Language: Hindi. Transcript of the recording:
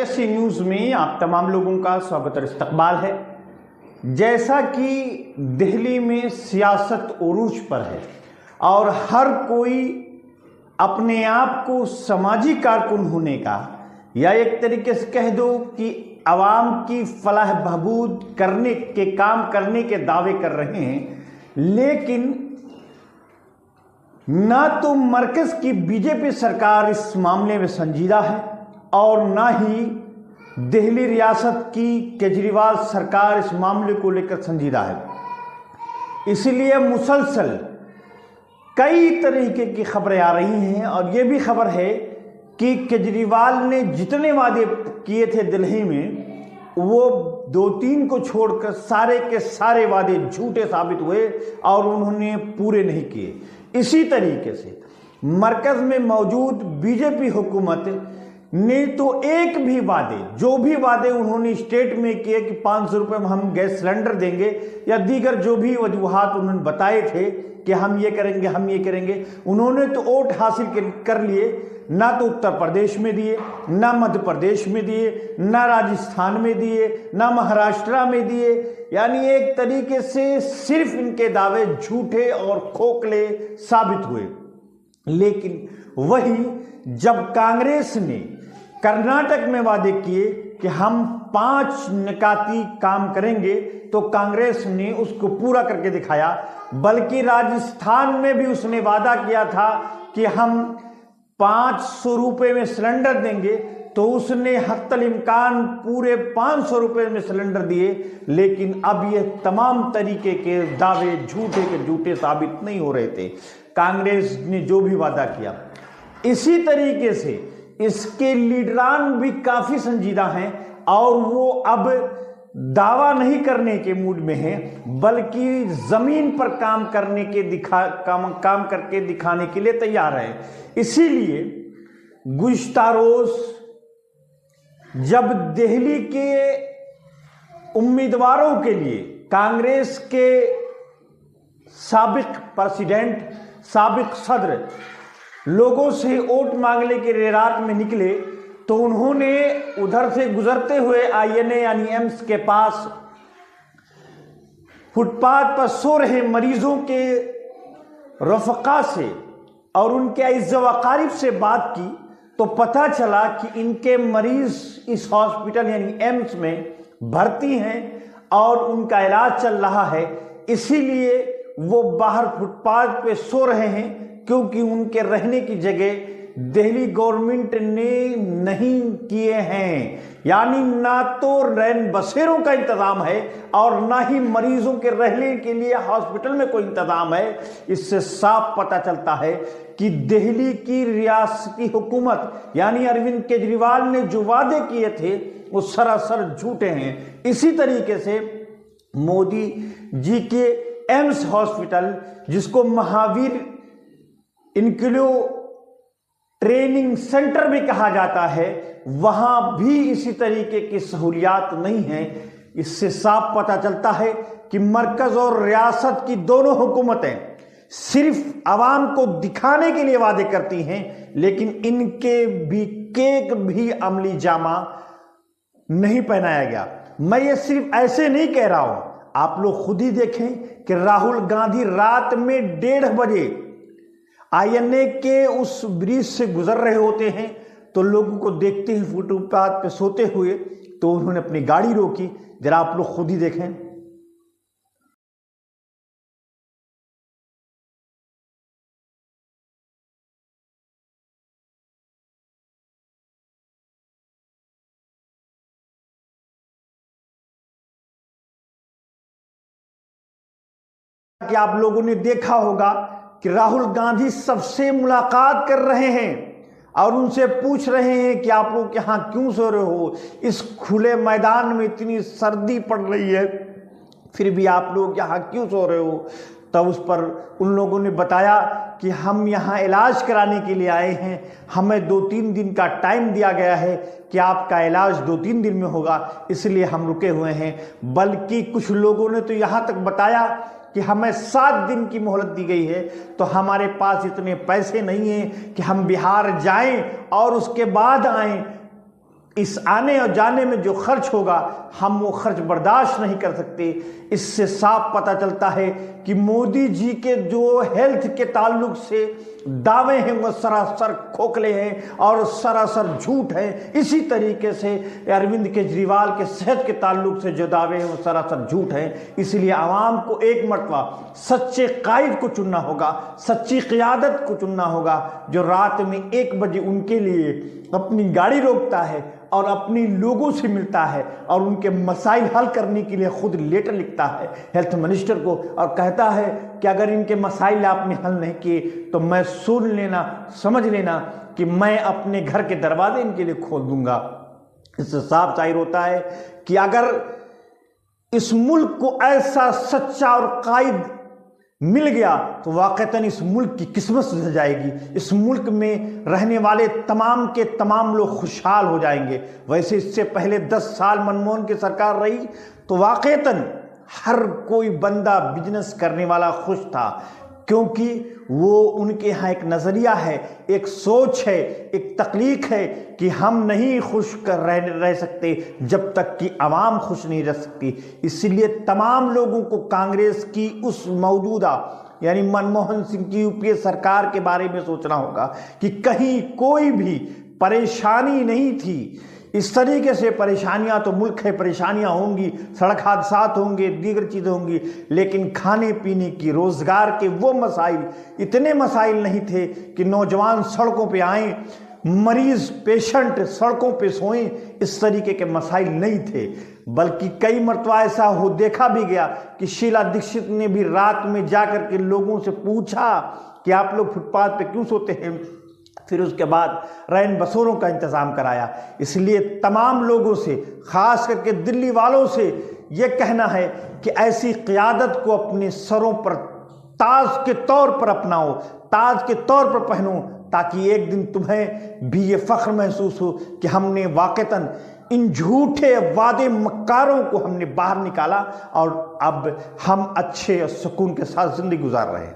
ISC न्यूज़ में आप तमाम लोगों का स्वागत और इस्तकबाल है। जैसा कि दिल्ली में सियासत उरूज पर है और हर कोई अपने आप को समाजी कारकुन होने का या एक तरीके से कह दो कि आवाम की फलाह बहबूद करने के काम करने के दावे कर रहे हैं, लेकिन ना तो मरकज की बीजेपी सरकार इस मामले में संजीदा है और ना ही दिल्ली रियासत की केजरीवाल सरकार इस मामले को लेकर संजीदा है। इसलिए मुसलसल कई तरीके की खबरें आ रही हैं और ये भी खबर है कि केजरीवाल ने जितने वादे किए थे दिल्ली में, वो 2-3 को छोड़कर सारे के सारे वादे झूठे साबित हुए और उन्होंने पूरे नहीं किए। इसी तरीके से मरकज में मौजूद बीजेपी हुकूमत ने तो एक भी वादे, जो भी वादे उन्होंने स्टेट में किए कि 500 रुपये में हम गैस सिलेंडर देंगे या दीगर जो भी वजूहात उन्होंने बताए थे कि हम ये करेंगे हम ये करेंगे, उन्होंने तो वोट हासिल कर लिए। ना तो उत्तर प्रदेश में दिए, ना मध्य प्रदेश में दिए, ना राजस्थान में दिए, ना महाराष्ट्र में दिए। यानी एक तरीके से सिर्फ इनके दावे झूठे और खोखले साबित हुए। लेकिन वही जब कांग्रेस ने कर्नाटक में वादे किए कि हम 5 निकाती काम करेंगे, तो कांग्रेस ने उसको पूरा करके दिखाया। बल्कि राजस्थान में भी उसने वादा किया था कि हम 500 रुपये में सिलेंडर देंगे, तो उसने हत्तल इम्कान पूरे 500 रुपये में सिलेंडर दिए। लेकिन अब ये तमाम तरीके के दावे झूठे के झूठे साबित नहीं हो रहे थे। कांग्रेस ने जो भी वादा किया, इसी तरीके से इसके लीडरान भी काफी संजीदा हैं और वो अब दावा नहीं करने के मूड में हैं, बल्कि जमीन पर काम करने के काम करके दिखाने के लिए तैयार है। इसीलिए गुज़िश्ता रोज जब दिल्ली के उम्मीदवारों के लिए कांग्रेस के साबिक प्रेसिडेंट, साबिक सदर लोगों से वोट मांगने के लिए रात में निकले, तो उन्होंने उधर से गुजरते हुए INA यानी एम्स के पास फुटपाथ पर सो रहे मरीजों के रफ़क़ा से और उनके इज़्ज़-व-अक़ारिब से बात की, तो पता चला कि इनके मरीज इस हॉस्पिटल यानी एम्स में भर्ती हैं और उनका इलाज चल रहा है। इसीलिए वो बाहर फुटपाथ पे सो रहे हैं, क्योंकि उनके रहने की जगह दिल्ली गवर्नमेंट ने नहीं किए हैं। यानी ना तो रैन बसेरों का इंतजाम है और ना ही मरीजों के रहने के लिए हॉस्पिटल में कोई इंतजाम है। इससे साफ पता चलता है कि दिल्ली की रियासती हुकूमत यानी अरविंद केजरीवाल ने जो वादे किए थे वो सरासर झूठे हैं। इसी तरीके से मोदी जी के एम्स हॉस्पिटल, जिसको महावीर इनक्लू ट्रेनिंग सेंटर भी कहा जाता है, वहां भी इसी तरीके की सहूलियात नहीं है। इससे साफ पता चलता है कि मरकज और रियासत की दोनों हुकूमतें सिर्फ आवाम को दिखाने के लिए वादे करती हैं, लेकिन इनके भी केक भी अमली जामा नहीं पहनाया गया। मैं ये सिर्फ ऐसे नहीं कह रहा हूं, आप लोग खुद ही देखें कि राहुल गांधी रात में 1:30 बजे INA के उस ब्रिज से गुजर रहे होते हैं, तो लोगों को देखते हैं फुटपाथ पे सोते हुए, तो उन्होंने अपनी गाड़ी रोकी। जरा आप लोग खुद ही देखें। कि आप लोगों ने देखा होगा कि राहुल गांधी सबसे मुलाकात कर रहे हैं और उनसे पूछ रहे हैं कि आप लोग यहाँ क्यों सो रहे हो, इस खुले मैदान में इतनी सर्दी पड़ रही है, फिर भी आप लोग यहाँ क्यों सो रहे हो। तब उस पर उन लोगों ने बताया कि हम यहाँ इलाज कराने के लिए आए हैं, हमें 2-3 दिन का टाइम दिया गया है कि आपका इलाज 2-3 दिन में होगा, इसलिए हम रुके हुए हैं। बल्कि कुछ लोगों ने तो यहाँ तक बताया कि हमें 7 दिन की मोहलत दी गई है, तो हमारे पास इतने पैसे नहीं हैं कि हम बिहार जाएं और उसके बाद आएं। इस आने और जाने में जो खर्च होगा हम वो खर्च बर्दाश्त नहीं कर सकते। इससे साफ पता चलता है कि मोदी जी के जो हेल्थ के ताल्लुक से दावे हैं वो सरासर खोखले हैं और सरासर झूठ हैं। इसी तरीके से अरविंद केजरीवाल के सेहत के ताल्लुक से जो दावे हैं वो सरासर झूठ हैं। इसलिए आवाम को एक मरतबा सच्चे कायद को चुनना होगा, सच्ची क़ियादत को चुनना होगा, जो रात में 1 बजे उनके लिए अपनी गाड़ी रोकता है और अपनी लोगों से मिलता है और उनके मसाइल हल करने के लिए खुद लेटर लिखता है हेल्थ मिनिस्टर को और कहता है कि अगर इनके मसाइल आपने हल नहीं किए तो मैं सुन लेना, समझ लेना कि मैं अपने घर के दरवाजे इनके लिए खोल दूंगा। इससे साफ जाहिर होता है कि अगर इस मुल्क को ऐसा सच्चा और कायद मिल गया तो वाकईतन इस मुल्क की किस्मत सुधर जाएगी। इस मुल्क में रहने वाले तमाम के तमाम लोग खुशहाल हो जाएंगे। वैसे इससे पहले 10 साल मनमोहन की सरकार रही तो वाकईतन हर कोई बंदा बिजनेस करने वाला खुश था, क्योंकि वो उनके यहाँ एक नज़रिया है, एक सोच है, एक तकलीक है कि हम नहीं खुश कर रह सकते जब तक कि आवाम खुश नहीं रह सकती। इसलिए तमाम लोगों को कांग्रेस की उस मौजूदा यानी मनमोहन सिंह की यूपीए सरकार के बारे में सोचना होगा कि कहीं कोई भी परेशानी नहीं थी। इस तरीके से परेशानियां तो मुल्क है, परेशानियां होंगी, सड़क हादसात होंगे, दीगर चीज़ें होंगी, लेकिन खाने पीने की, रोज़गार के वो मसाइल, इतने मसाइल नहीं थे कि नौजवान सड़कों पे आएँ, मरीज़ पेशेंट सड़कों पे सोएं। इस तरीके के मसाइल नहीं थे। बल्कि कई मरतबा ऐसा हो देखा भी गया कि शीला दीक्षित ने भी रात में जाकर के लोगों से पूछा कि आप लोग फुटपाथ पे क्यों सोते हैं, फिर उसके बाद रैन बसेरों का इंतज़ाम कराया। इसलिए तमाम लोगों से, ख़ास करके दिल्ली वालों से ये कहना है कि ऐसी क़ियादत को अपने सरों पर ताज के तौर पर अपनाओ, ताज के तौर पर पहनो, ताकि एक दिन तुम्हें भी ये फ़ख्र महसूस हो कि हमने वाक़ईतन इन झूठे वादे मक्कारों को हमने बाहर निकाला और अब हम अच्छे और सुकून के साथ ज़िंदगी गुजार रहे हैं।